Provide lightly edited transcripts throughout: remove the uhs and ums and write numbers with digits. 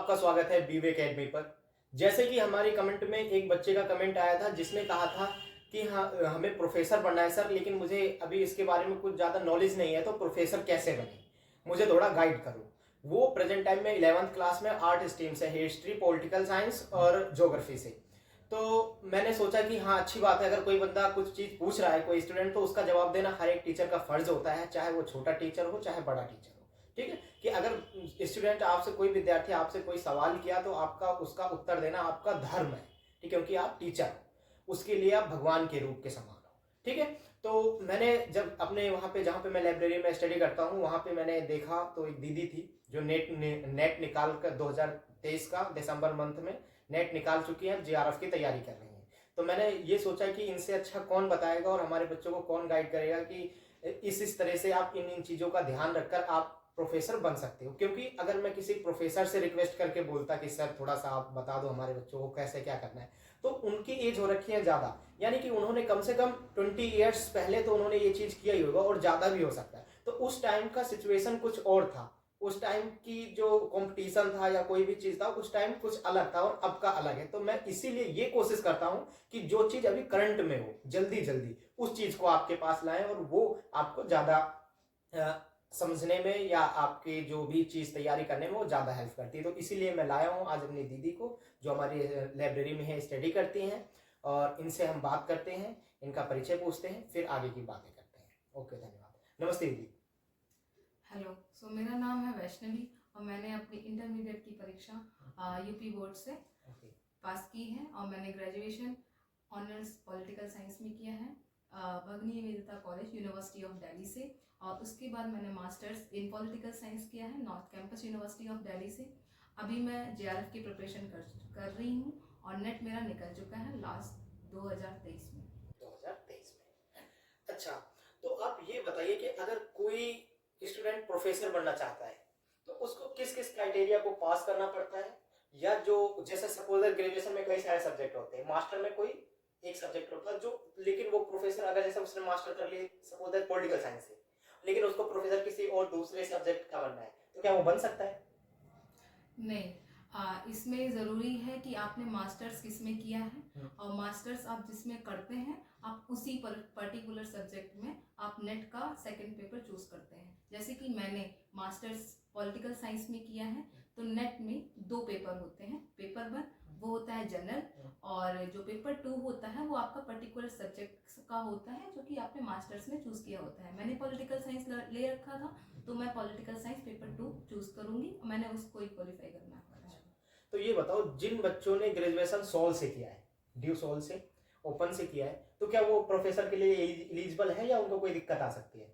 आपका स्वागत है बीवे अकेडमी पर। जैसे कि हमारी कमेंट में एक बच्चे का कमेंट आया था जिसने कहा था कि हाँ हमें प्रोफेसर बनना है सर, लेकिन मुझे अभी इसके बारे में कुछ ज़्यादा नॉलेज नहीं है, तो प्रोफेसर कैसे बने, मुझे थोड़ा गाइड करो। वो प्रेजेंट टाइम में 11th क्लास में आर्ट स्ट्रीम से, हिस्ट्री, पॉलिटिकल साइंस और ज्योग्राफी से। तो मैंने सोचा कि हाँ अच्छी बात है, अगर कोई बंदा कुछ चीज़ पूछ रहा है, कोई स्टूडेंट, तो उसका जवाब देना हर एक टीचर का फर्ज होता है, चाहे वो छोटा टीचर हो चाहे बड़ा टीचर हो। ठीक है कि अगर स्टूडेंट आपसे, कोई विद्यार्थी आपसे कोई सवाल किया तो आपका उसका उत्तर देना आपका धर्म है। ठीक है, क्योंकि आप टीचर हो, उसके लिए आप भगवान के रूप के समान हो। ठीक है, तो मैंने जब अपने वहाँ पे, जहाँ पे मैं लाइब्रेरी में स्टडी करता हूँ, वहाँ पे मैंने देखा तो एक दीदी थी जो नेट निकाल कर 2023 का दिसंबर मंथ में नेट निकाल चुकी है, जेआरएफ की तैयारी कर रही है। तो मैंने ये सोचा कि इनसे अच्छा कौन बताएगा और हमारे बच्चों को कौन गाइड करेगा कि इस तरह से आप इन चीज़ों का ध्यान रखकर आप प्रोफेसर बन सकते हो। क्योंकि अगर मैं किसी प्रोफेसर से रिक्वेस्ट करके बोलता कि सर थोड़ा सा आप बता दो हमारे बच्चों को कैसे क्या करना है, तो उनकी एज हो रखी है ज़्यादा, यानी कि उन्होंने कम से कम 20 ईयर्स पहले तो उन्होंने ये चीज़ किया ही होगा और ज़्यादा भी हो सकता है। तो उस टाइम का सिचुएशन कुछ और था, उस टाइम की जो कंपटीशन था या कोई भी चीज़ था, उस टाइम कुछ अलग था और अब का अलग है। तो मैं इसीलिए ये कोशिश करता हूँ कि जो चीज़ अभी करंट में हो, जल्दी जल्दी उस चीज़ को आपके पास लाएं और वो आपको ज़्यादा समझने में या आपकी जो भी चीज़ तैयारी करने में वो ज़्यादा हेल्प करती है। तो इसीलिए मैं लाया हूँ आज अपनी दीदी को, जो हमारी लाइब्रेरी में है, स्टडी करती हैं, और इनसे हम बात करते हैं, इनका परिचय पूछते हैं, फिर आगे की बातें करते हैं। ओके, धन्यवाद। नमस्ते दीदी। हेलो, मेरा नाम है वैष्णवी और मैंने अपनी इंटरमीडिएट की परीक्षा यूपी बोर्ड से पास की है और मैंने ग्रेजुएशन ऑनर्स पॉलिटिकल साइंस में किया है Bhagini Mehta college university of Delhi से। और उसके बाद मैंने मास्टर्स इन पॉलिटिकल साइंस किया है north campus university of Delhi से। अभी मैं जेआरएफ की प्रिपरेशन कर रही हूँ और नेट मेरा निकल चुका है लास्ट 2023 में। 2023 में, अच्छा। तो आप ये बताइए कि अगर कोई स्टूडेंट प्रोफेसर बनना चाहता है तो उसको किस किस क्राइटेरिया को पास करना पड़ता है, या जो जैसे सपोज ग्रेजुएशन में कई सारे सब्जेक्ट होते हैं, मास्टर में कोई एक सब्जेक्ट होता है जो, लेकिन वो प्रोफेसर अगर जैसे उसने मास्टर कर लिए सपोज पॉलिटिकल साइंस से, लेकिन उसको प्रोफेसर किसी और दूसरे सब्जेक्ट का बनना है, तो क्या वो बन सकता है? नहीं, इसमें ज़रूरी है कि आपने मास्टर्स किस में किया है और मास्टर्स आप जिसमें करते हैं आप उसी पर्टिकुलर सब्जेक्ट में आप नेट का सेकंड पेपर चूज करते हैं। जैसे कि मैंने मास्टर्स पॉलिटिकल साइंस में किया है तो नेट में 2 पेपर होते हैं। पेपर 1 वो होता है जनरल और जो पेपर 2 होता है वो आपका पर्टिकुलर सब्जेक्ट का होता है जो कि आपने मास्टर्स में चूज किया होता है। मैंने पॉलिटिकल साइंस ले रखा था तो मैं पॉलिटिकल साइंस पेपर 2 चूज करूंगी और मैंने उसको ही क्वालिफाई करना है। तो ये बताओ, जिन बच्चों ने ग्रेजुएशन सॉल से किया है, ड्यू सॉल से, ओपन से किया है, तो क्या वो प्रोफेसर के लिए एलिजिबल है या उनको कोई दिक्कत आ सकती है?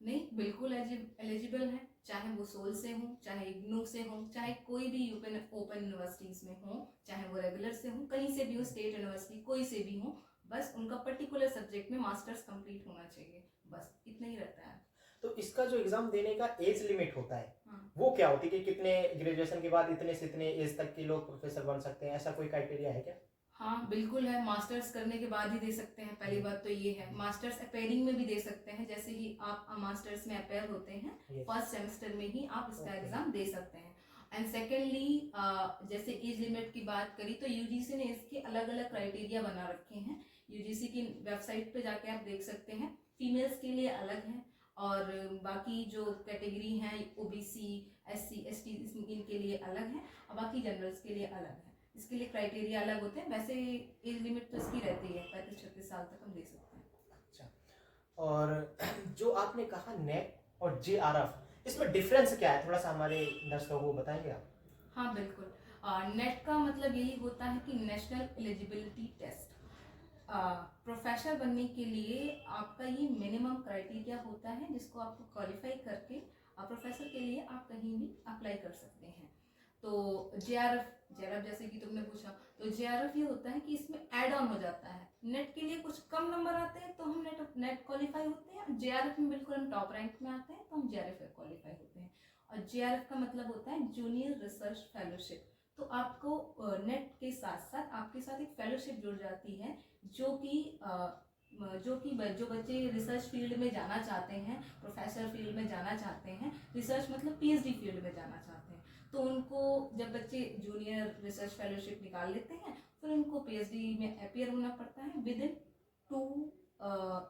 नहीं, बिल्कुल एलिजिबल है, चाहे वो सोल से हो, चाहे इग्नू से हो, चाहे कोई भी ओपन यूनिवर्सिटीज में हो, चाहे वो रेगुलर से हो, कहीं से भी हो, स्टेट यूनिवर्सिटी कोई से भी हो, बस उनका पर्टिकुलर सब्जेक्ट में मास्टर्स कंप्लीट होना चाहिए, बस इतना ही रहता है। तो इसका जो एग्जाम देने का एज लिमिट होता है, हाँ, वो क्या होती है कि कितने ग्रेजुएशन के बाद इतने से इतने एज तक के लोग प्रोफेसर बन सकते हैं, ऐसा कोई क्राइटेरिया है क्या? हाँ बिल्कुल है, मास्टर्स करने के बाद ही दे सकते हैं। पहली बात तो ये है, मास्टर्स अपेयरिंग में भी दे सकते हैं, जैसे ही आप मास्टर्स में अपेयर होते हैं फर्स्ट सेमेस्टर में ही आप इसका एग्जाम दे सकते हैं। एंड सेकेंडली, जैसे एज लिमिट की बात करी तो यूजीसी ने इसके अलग अलग क्राइटेरिया बना रखे हैं। यूजीसी की वेबसाइट पे जाके आप देख सकते हैं, फीमेल्स के लिए अलग है और बाकी जो कैटेगरी हैं ओबीसी, एससी, एसटी, इनके लिए अलग है और बाकी जनरल्स के लिए अलग है। इसके लिए क्राइटेरिया अलग होते हैं। वैसे एज लिमिट तो इसकी रहती है 35-36 साल तक हम दे सकते हैं। अच्छा, और जो आपने कहा नेट और जेआरएफ, इसमें डिफरेंस क्या है, थोड़ा सा हमारे दर्शकों को बताएंगे आप? हाँ बिल्कुल, नेट का मतलब यही होता है कि नेशनल एलिजिबिलिटी टेस्ट। प्रोफेसर बनने के लिए आपका ये मिनिमम क्राइटेरिया होता है जिसको आपको क्वालिफाई करके प्रोफेसर के लिए आप कहीं भी अप्लाई कर सकते हैं। तो जेआरएफ जैसे कि तुमने पूछा, तो जेआरएफ ये होता है कि इसमें ऐड ऑन हो जाता है। नेट के लिए कुछ कम नंबर आते हैं तो हम नेट क्वालिफाई होते हैं, जेआरएफ में बिल्कुल हम टॉप रैंक में आते हैं तो हम जेआरएफ क्वालिफाई होते हैं। और जेआरएफ का मतलब होता है जूनियर रिसर्च फेलोशिप। तो आपको नेट के साथ साथ आपके साथ एक फेलोशिप जुड़ जाती है जो कि जो बच्चे रिसर्च फील्ड में जाना चाहते हैं, प्रोफेसर फील्ड में जाना चाहते हैं, रिसर्च मतलब पीएचडी फील्ड में जाना चाहते हैं, तो तो उनको जब बच्चे जूनियर रिसर्च फेलोशिप निकाल लेते हैं फिर उनको पीएचडी में अपीयर होना पड़ता है। विद इन 2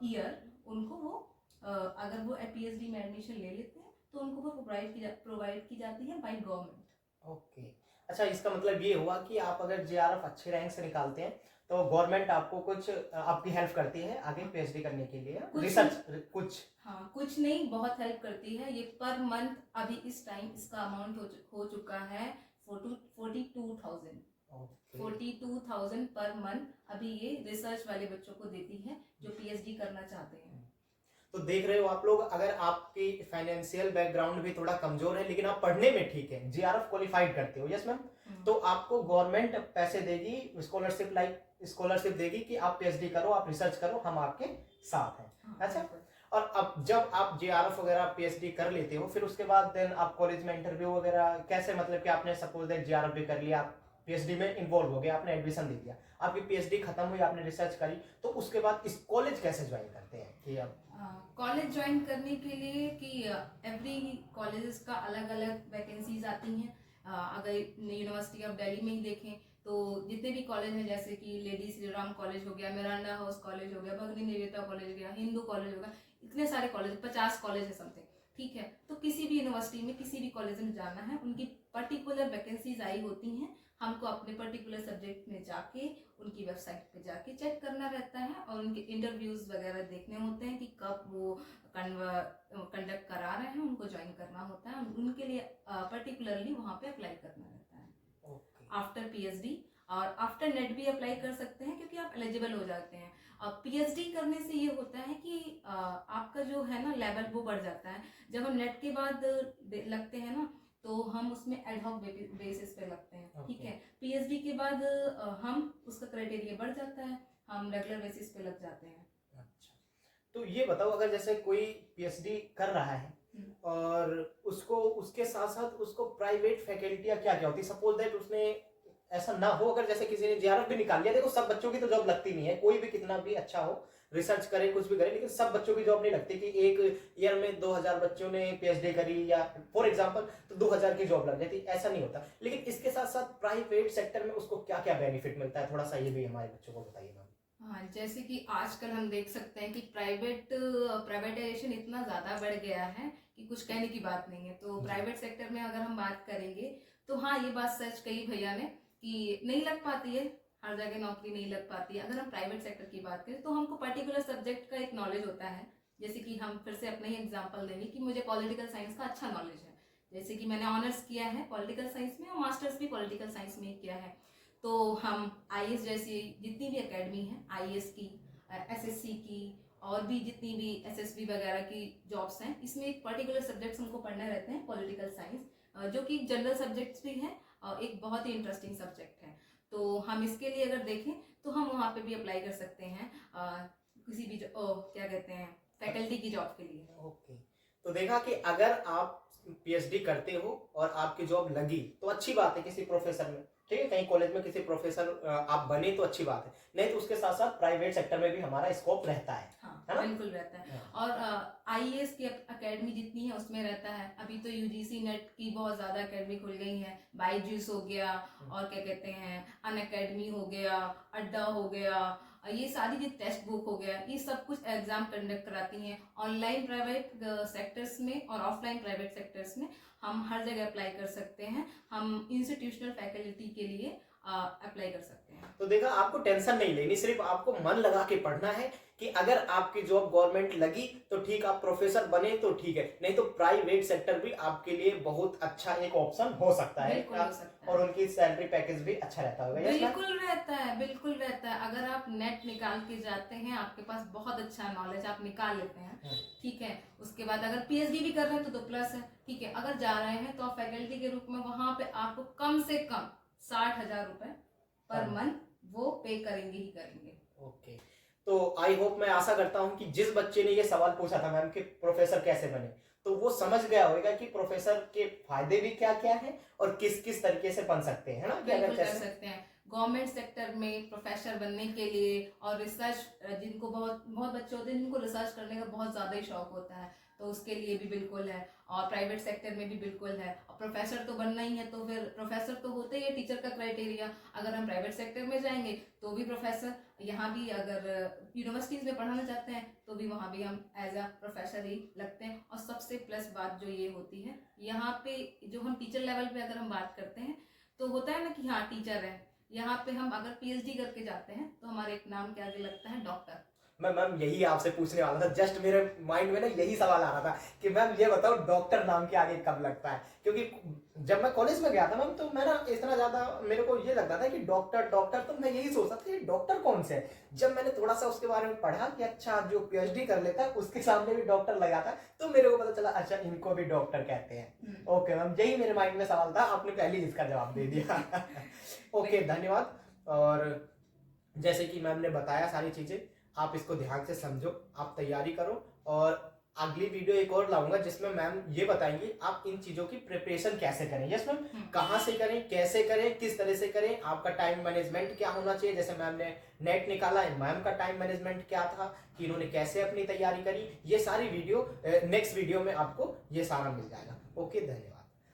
ईयर उनको वो अगर वो पीएचडी में एडमिशन ले लेते हैं तो उनको वो प्रोवाइड की जाती है बाय गवर्नमेंट। ओके, अच्छा इसका मतलब ये हुआ कि आप अगर जेआरएफ अच्छे रैंक से निकालते हैं तो गवर्नमेंट आपको कुछ आपकी हेल्प करती है आगे पीएचडी करने के लिए, रिसर्च कुछ? हाँ, कुछ नहीं, बहुत हेल्प करती है। ये पर मंथ अभी इस टाइम इसका अमाउंट हो चुका है 42,000 42,000 पर मंथ अभी ये रिसर्च वाले बच्चों को देती है जो पीएचडी करना चाहते हैं। तो देख रहे हो आप लोग, अगर आपकी फाइनेंशियल बैकग्राउंड भी थोड़ा कमजोर है लेकिन आप पढ़ने में ठीक है, जेआरएफ क्वालिफाइड करते हो, यस मैम, तो आपको गवर्नमेंट पैसे देगी, स्कॉलरशिप देगी कि आप पीएचडी करो, आप रिसर्च करो, हम आपके साथ हैं। अच्छा, और अब जब आप जेआरएफ वगैरह पीएचडी कर लेते हो फिर उसके बाद देन आप कॉलेज में इंटरव्यू वगैरह कैसे, मतलब कि आपने सपोज दैट जेआरएफ भी कर लिया, आप पीएचडी में इन्वॉल्व हो गए, आपने एडमिशन दे दिया, आपकी पीएचडी खत्म हुई, आपने रिसर्च करी, तो उसके बाद इस कॉलेज कैसे ज्वाइन करते हैं कि आप कॉलेज ज्वाइन करने के लिए कि एवरी कॉलेजेस का अलग अलग वैकेंसीज आती हैं। अगर यूनिवर्सिटी ऑफ दिल्ली में ही देखें तो जितने भी कॉलेज हैं जैसे कि लेडी श्री राम कॉलेज हो गया, मिरांडा हाउस कॉलेज हो गया, भगनी निवेदिता कॉलेज हो गया, हिंदू कॉलेज हो गया, इतने सारे कॉलेज, 50 कॉलेज है समथिंग, ठीक है। तो किसी भी यूनिवर्सिटी में किसी भी कॉलेज में जाना है, उनकी पर्टिकुलर वैकेंसीज आई होती हैं, हमको अपने पर्टिकुलर सब्जेक्ट में जाके उनकी वेबसाइट पे जाके चेक करना रहता है और उनके इंटरव्यूज वगैरह देखने होते हैं कि कब वो कंडक्ट करा रहे हैं, उनको ज्वाइन करना होता है, उनके लिए पर्टिकुलरली वहाँ पे अप्लाई करना रहता है। आफ्टर पीएचडी और आफ्टर नेट भी अप्लाई कर सकते हैं क्योंकि आप एलिजिबल हो जाते हैं। पीएचडी करने से ये होता है कि आपका जो है ना लेवल वो बढ़ जाता है। जब हम नेट के बाद लगते हैं ना तो हम उसमें एडहॉक बेसिस पे लगते हैं, ठीक है। पीएचडी के बाद हम उसका क्राइटेरिया बढ़ जाता है, हम रेगुलर बेसिस पे लग जाते हैं। अच्छा, तो ये बताओ, अगर जैसे कोई पीएचडी कर रहा है और उसको उसके साथ साथ उसको प्राइवेट फैकल्टियां क्या क्या होती है, सपोज दैट उसने ऐसा ना हो, अगर जैसे किसी ने जेआरएफ भी निकाल लिया, देखो सब बच्चों की तो जॉब लगती नहीं है, कोई भी कितना भी अच्छा हो, रिसर्च करे, कुछ भी करे, लेकिन सब बच्चों की जॉब नहीं लगती कि एक ईयर में 2000 बच्चों ने पीएचडी करी या फॉर एग्जांपल तो 2000 की जॉब लग जाती, ऐसा नहीं होता। लेकिन इसके साथ साथ प्राइवेट सेक्टर में उसको क्या क्या बेनिफिट मिलता है, थोड़ा सा ये भी हमारे बच्चों को बताइए मैम। हाँ, जैसे कि आजकल हम देख सकते हैं कि प्राइवेटाइजेशन इतना ज़्यादा बढ़ गया है कि कुछ कहने की बात नहीं है। तो प्राइवेट सेक्टर में अगर हम बात करेंगे तो हाँ, ये बात सच कही भैया ने कि नहीं लग पाती है, हर जगह नौकरी नहीं लग पाती है। अगर हम प्राइवेट सेक्टर की बात करें तो हमको पर्टिकुलर सब्जेक्ट का एक नॉलेज होता है। जैसे कि हम फिर से अपना ही एग्जांपल देंगे कि मुझे पॉलिटिकल साइंस का अच्छा नॉलेज है, जैसे कि मैंने ऑनर्स किया है पॉलिटिकल साइंस में और मास्टर्स भी पॉलिटिकल साइंस में किया है। तो हम आईएएस जैसी जितनी भी एकेडमी है, आईएएस की, एसएससी की और भी जितनी भी एसएसबी वगैरह की जॉब्स हैं, इसमें एक पर्टिकुलर सब्जेक्ट्स हमको पढ़ने रहते हैं, पॉलिटिकल साइंस, जो कि जनरल सब्जेक्ट्स भी हैं और एक बहुत ही इंटरेस्टिंग सब्जेक्ट है। तो हम इसके लिए अगर देखें तो हम वहाँ पे भी अप्लाई कर सकते हैं किसी भी क्या कहते हैं फैकल्टी की जॉब के लिए। ओके, तो देखा कि अगर आप पीएचडी करते हो और आपकी जॉब लगी तो अच्छी बात है, किसी प्रोफेसर में, ठीक है, कहीं कॉलेज में किसी प्रोफेसर आप बने तो अच्छी बात है, नहीं तो उसके साथ साथ प्राइवेट सेक्टर में भी हमारा स्कोप रहता है। हाँ, है ना? बिल्कुल रहता है। और आईएएस की एकेडमी जितनी है उसमें रहता है। अभी तो यूजीसी नेट की बहुत ज़्यादा एकेडमी खुल गई है, बायजूस हो गया और क्या कहते हैं अन अकेडमी हो गया, अड्डा हो गया, ये सारी जो टेक्स्ट बुक हो गया, ये सब कुछ एग्जाम कंडक्ट कराती हैं ऑनलाइन प्राइवेट सेक्टर्स में और ऑफलाइन प्राइवेट सेक्टर्स में। हम हर जगह अप्लाई कर सकते हैं, हम इंस्टीट्यूशनल फैकल्टी के लिए अप्लाई कर सकते हैं। तो देखा, आपको टेंशन नहीं लेनी, सिर्फ आपको मन लगा के पढ़ना है कि अगर आपकी जॉब गवर्नमेंट लगी तो ठीक, आप प्रोफेसर बने तो ठीक है, नहीं तो प्राइवेट सेक्टर भी आपके लिए बहुत अच्छा एक ऑप्शन हो सकता है, हो सकता है। और उनकी सैलरी पैकेज भी अच्छा रहता होगा। बिल्कुल रहता है, बिल्कुल रहता है। अगर आप नेट निकाल के जाते हैं, आपके पास बहुत अच्छा नॉलेज आप निकाल लेते हैं, ठीक है, उसके बाद अगर पीएचडी भी कर रहे हैं तो प्लस है, ठीक है। अगर जा रहे हैं तो आप फैकल्टी के रूप में वहां पे आपको कम से कम 60,000 रुपए पर मंथ वो पे करेंगे ही करेंगे। ओके, तो आई होप, मैं आशा करता हूं कि जिस बच्चे ने ये सवाल पूछा था मैम कि प्रोफेसर कैसे बने, तो वो समझ गया होगा कि प्रोफेसर के फायदे भी क्या क्या हैं और किस किस तरीके से बन सकते हैं, है ना? बिल्कुल कर सकते हैं। गवर्नमेंट सेक्टर में प्रोफेसर बनने के लिए और रिसर्च, जिनको बहुत बहुत बच्चे होते हैं जिनको रिसर्च करने का बहुत ज़्यादा ही शौक होता है, तो उसके लिए भी बिल्कुल है। और प्राइवेट सेक्टर में भी बिल्कुल है। और प्रोफेसर तो बनना ही है, तो फिर प्रोफेसर तो होते ही है टीचर का क्राइटेरिया। अगर हम प्राइवेट सेक्टर में जाएंगे तो भी प्रोफेसर, यहाँ भी अगर यूनिवर्सिटीज़ में पढ़ाना चाहते हैं तो भी वहाँ भी हम एज अ प्रोफेसर ही लगते हैं। और सबसे प्लस बात जो ये होती है, यहाँ पे जो हम टीचर लेवल पे अगर हम बात करते हैं तो होता है ना कि हाँ टीचर है, यहाँ पे हम अगर पीएचडी करके जाते हैं तो हमारे एक नाम के आगे लगता है डॉक्टर। मैम यही आपसे पूछने वाला था, जस्ट मेरे माइंड में ना यही सवाल आ रहा था कि मैम ये बताओ डॉक्टर नाम के आगे कब लगता है, क्योंकि जब मैं कॉलेज में गया था मैम तो मैं ना इतना ज्यादा मेरे को ये लगता था कि डॉक्टर डॉक्टर, तो मैं यही सोचता था कि डॉक्टर कौन से है। जब मैंने थोड़ा सा उसके बारे में पढ़ा कि अच्छा जो पीएचडी कर लेता है उसके सामने भी डॉक्टर लगाता है, तो मेरे को पता चला अच्छा इनको भी डॉक्टर कहते हैं। ओके मैम, यही मेरे माइंड में सवाल था, आपने पहले ही इसका जवाब दे दिया। ओके धन्यवाद। और जैसे कि मैम ने बताया सारी चीजें, आप इसको ध्यान से समझो, आप तैयारी करो। और अगली वीडियो एक और लाऊंगा जिसमें मैम ये बताएंगी आप इन चीजों की प्रिपरेशन कैसे करें। यस मैम, कहाँ से करें, कैसे करें, किस तरह से करें, आपका टाइम मैनेजमेंट क्या होना चाहिए। जैसे मैम ने नेट निकाला है, मैम का टाइम मैनेजमेंट क्या था, कि इन्होंने कैसे अपनी तैयारी करी, ये सारी वीडियो नेक्स्ट वीडियो में आपको ये सारा मिल जाएगा। ओके धन्यवाद।